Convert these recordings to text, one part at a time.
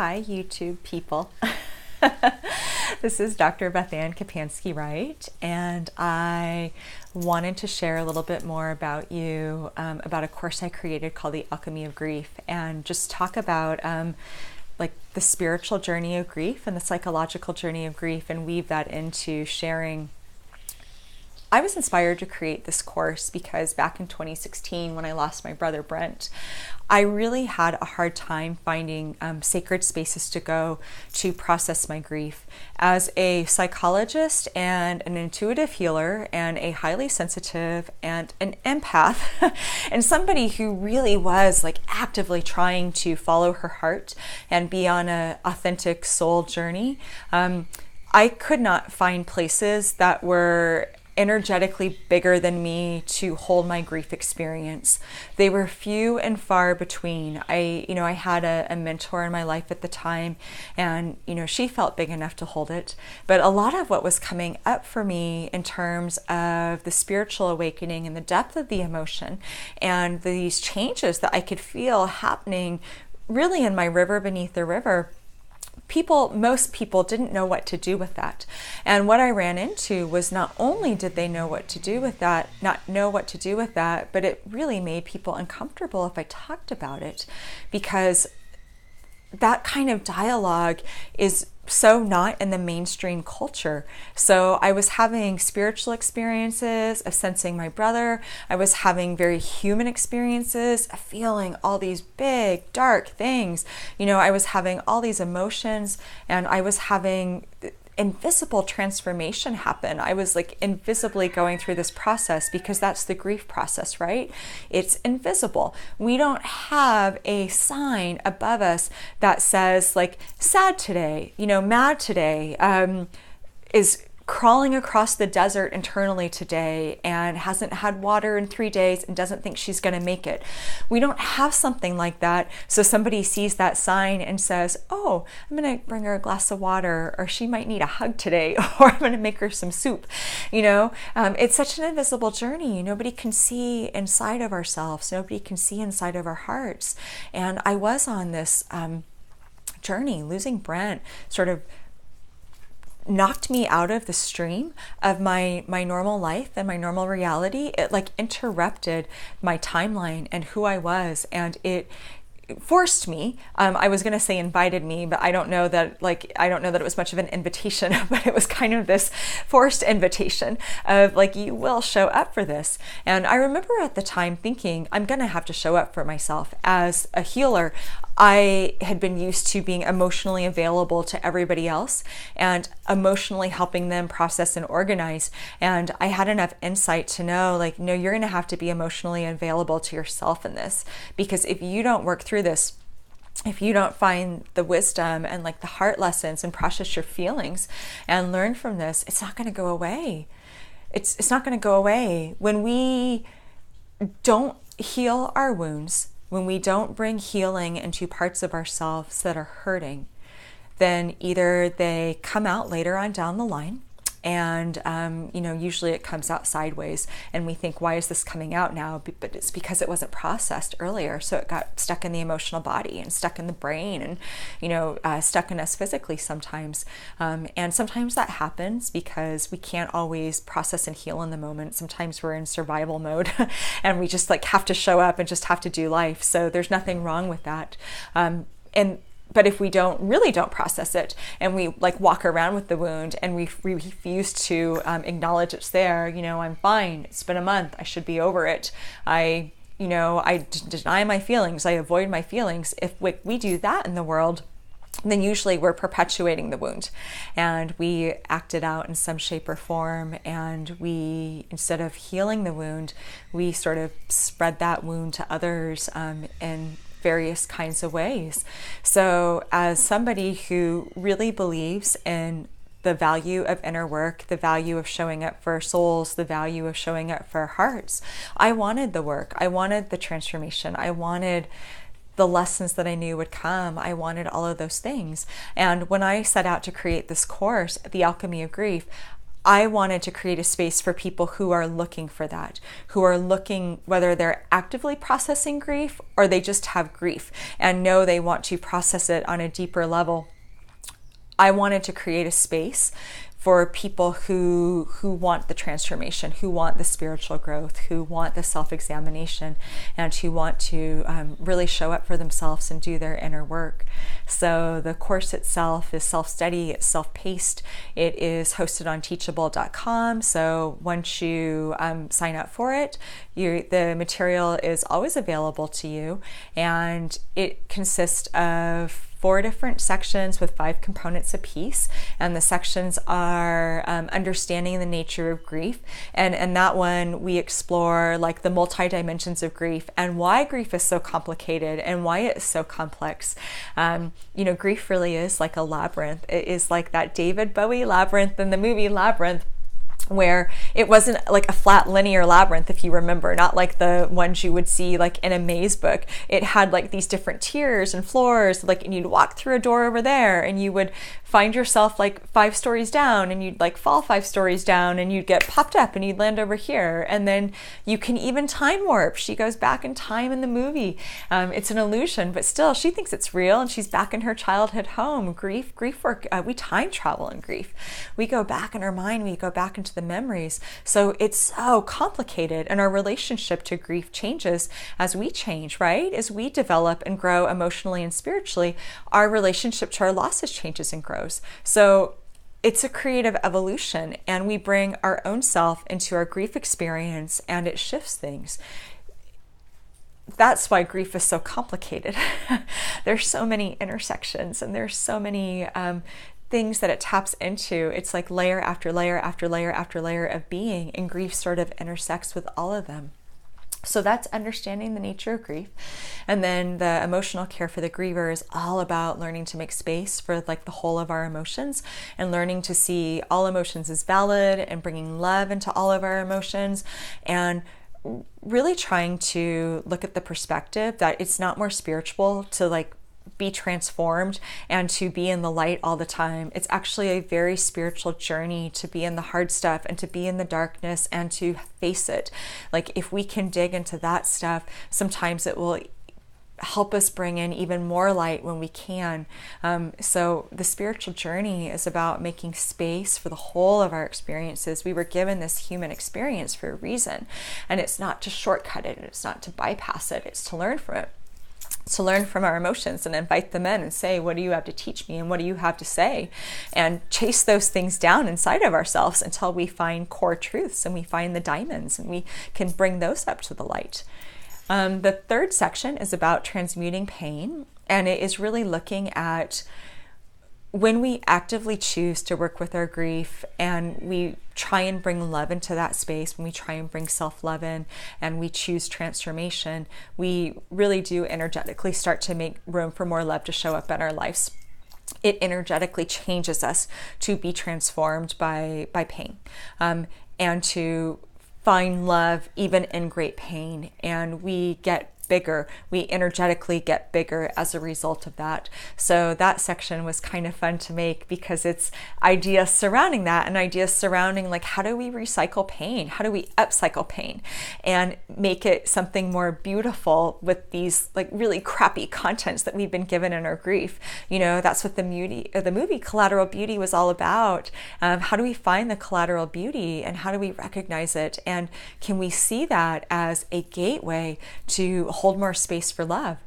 Hi, YouTube people. This is Dr. Beth Ann Kapansky-Wright, and I wanted to share a little bit more about you, about a course I created called the Alchemy of Grief, and just talk about like the spiritual journey of grief and the psychological journey of grief, and weave that into sharing. I was inspired to create this course because back in 2016, when I lost my brother Brent, I really had a hard time finding sacred spaces to go to process my grief. As a psychologist and an intuitive healer and a highly sensitive and an empath and somebody who really was like actively trying to follow her heart and be on an authentic soul journey, I could not find places that were energetically bigger than me to hold my grief experience. They were few and far between. I had a mentor in my life at the time, and she felt big enough to hold it. But a lot of what was coming up for me in terms of the spiritual awakening and the depth of the emotion and these changes that I could feel happening really in my river beneath the river, most people didn't know what to do with that. And what I ran into was not only did they know what to do with that, but it really made people uncomfortable if I talked about it, because that kind of dialogue is so not in the mainstream culture. So I was having spiritual experiences of sensing my brother. I was having very human experiences of feeling all these big, dark things. I was having all these emotions, and I was having invisible transformation happen. I was like invisibly going through this process, because that's the grief process, right? It's invisible. We don't have a sign above us that says like sad today, mad today, is crawling across the desert internally today and hasn't had water in 3 days and doesn't think she's going to make it. We don't have something like that. So somebody sees that sign and says, oh, I'm going to bring her a glass of water, or she might need a hug today, or I'm going to make her some soup. It's such an invisible journey. Nobody can see inside of ourselves. Nobody can see inside of our hearts. And I was on this journey. Losing Brent sort of knocked me out of the stream of my normal life and my normal reality. It like interrupted my timeline and who I was, and it forced me, I was going to say invited me, but I don't know that it was much of an invitation, but it was kind of this forced invitation of like, you will show up for this. And I remember at the time thinking, I'm going to have to show up for myself. As a healer, I had been used to being emotionally available to everybody else and emotionally helping them process and organize. And I had enough insight to know, like, no, you're going to have to be emotionally available to yourself in this, because if you don't work through this, if you don't find the wisdom and like the heart lessons and process your feelings and learn from this, it's not going to go away. It's not going to go away. When we don't heal our wounds, when we don't bring healing into parts of ourselves that are hurting, then either they come out later on down the line, and usually it comes out sideways, and we think, why is this coming out now? But it's because it wasn't processed earlier, so it got stuck in the emotional body and stuck in the brain, and stuck in us physically sometimes. And sometimes that happens because we can't always process and heal in the moment. Sometimes we're in survival mode and we just like have to show up and just have to do life. So there's nothing wrong with that. But if we really don't process it, and we like walk around with the wound and we refuse to acknowledge it's there, I'm fine. It's been a month. I should be over it. I deny my feelings. I avoid my feelings. If we do that in the world, then usually we're perpetuating the wound, and we act it out in some shape or form. And we, instead of healing the wound, we sort of spread that wound to others in various kinds of ways. So as somebody who really believes in the value of inner work, the value of showing up for our souls, the value of showing up for our hearts, I wanted the work. I wanted the transformation. I wanted the lessons that I knew would come. I wanted all of those things. And when I set out to create this course, The Alchemy of Grief, I wanted to create a space for people who are looking for that, who are looking, whether they're actively processing grief or they just have grief and know they want to process it on a deeper level. I wanted to create a space for people who want the transformation, who want the spiritual growth, who want the self-examination, and who want to really show up for themselves and do their inner work. So the course itself is self-study, it's self-paced, it is hosted on teachable.com. So once you sign up for it, the material is always available to you, and it consists of 4 different sections with 5 components apiece, and the sections are understanding the nature of grief, and in that one we explore like the multi-dimensions of grief and why grief is so complicated and why it's so complex. Grief really is like a labyrinth. It is like that David Bowie labyrinth in the movie Labyrinth, where it wasn't like a flat linear labyrinth, if you remember, not like the ones you would see like in a maze book. It had like these different tiers and floors, like, and you'd walk through a door over there and you would find yourself like 5 stories down, and you'd like fall 5 stories down, and you'd get popped up and you'd land over here. And then you can even time warp. She goes back in time in the movie. It's an illusion, but still she thinks it's real, and she's back in her childhood home. Grief work, we time travel in grief. We go back in our mind, we go back into the memories. So it's so complicated, and our relationship to grief changes as we change, right? As we develop and grow emotionally and spiritually, our relationship to our losses changes and grows. So it's a creative evolution, and we bring our own self into our grief experience, and it shifts things. That's why grief is so complicated. There's so many intersections, and there's so many things that it taps into. It's like layer after layer after layer after layer of being, and grief sort of intersects with all of them. So that's understanding the nature of grief. And then the emotional care for the griever is all about learning to make space for like the whole of our emotions, and learning to see all emotions as valid, and bringing love into all of our emotions, and really trying to look at the perspective that it's not more spiritual to like be transformed and to be in the light all the time. It's actually a very spiritual journey to be in the hard stuff and to be in the darkness and to face it. Like if we can dig into that stuff, sometimes it will help us bring in even more light when we can. So the spiritual journey is about making space for the whole of our experiences. We were given this human experience for a reason, and it's not to shortcut it, and it's not to bypass it, it's to learn from it. To learn from our emotions and invite them in and say, what do you have to teach me, and what do you have to say? And chase those things down inside of ourselves until we find core truths, and we find the diamonds, and we can bring those up to the light. The 3rd section is about transmuting pain, and it is really looking at when we actively choose to work with our grief, and we try and bring love into that space, when we try and bring self-love in, and we choose transformation, we really do energetically start to make room for more love to show up in our lives. It energetically changes us to be transformed by pain, and to find love even in great pain. And we get bigger. We energetically get bigger as a result of that. So that section was kind of fun to make, because it's ideas surrounding that, and ideas surrounding like, how do we recycle pain? How do we upcycle pain and make it something more beautiful with these like really crappy contents that we've been given in our grief? That's what the movie Collateral Beauty was all about. How do we find the collateral beauty, and how do we recognize it? And can we see that as a gateway to hold more space for love?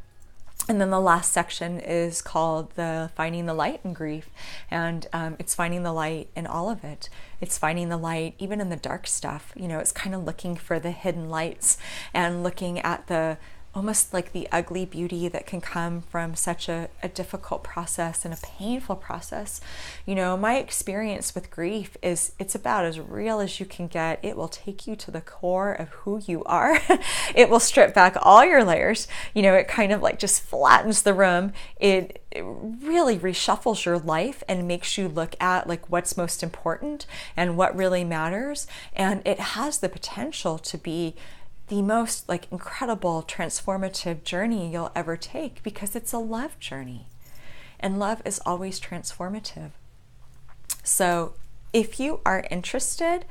And then the last section is called the Finding the Light in Grief. And it's finding the light in all of it. It's finding the light even in the dark stuff. It's kind of looking for the hidden lights, and looking at the almost like the ugly beauty that can come from such a difficult process and a painful process. My experience with grief is it's about as real as you can get. It will take you to the core of who you are. It will strip back all your layers. It kind of like just flattens the room. It really reshuffles your life and makes you look at like what's most important and what really matters. And it has the potential to be the most like incredible transformative journey you'll ever take, because it's a love journey, and love is always transformative. So if you are interested,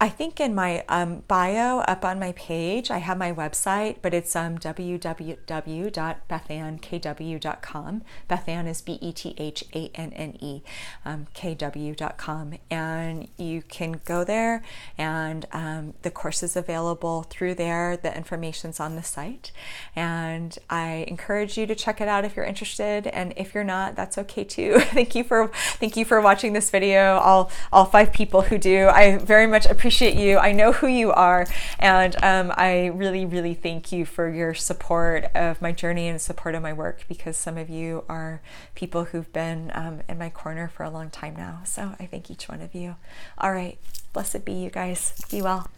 I think in my bio up on my page, I have my website, but it's www.bethankw.com. Bethan is BETHANNE, KW.com. And you can go there, and the course is available through there. The information's on the site. And I encourage you to check it out if you're interested. And if you're not, that's okay too. Thank you for watching this video. All 5 people who do, I very much appreciate you. I know who you are, and I really, really thank you for your support of my journey and support of my work, because some of you are people who've been in my corner for a long time now. So I thank each one of you. All right. Blessed be you guys. Be well.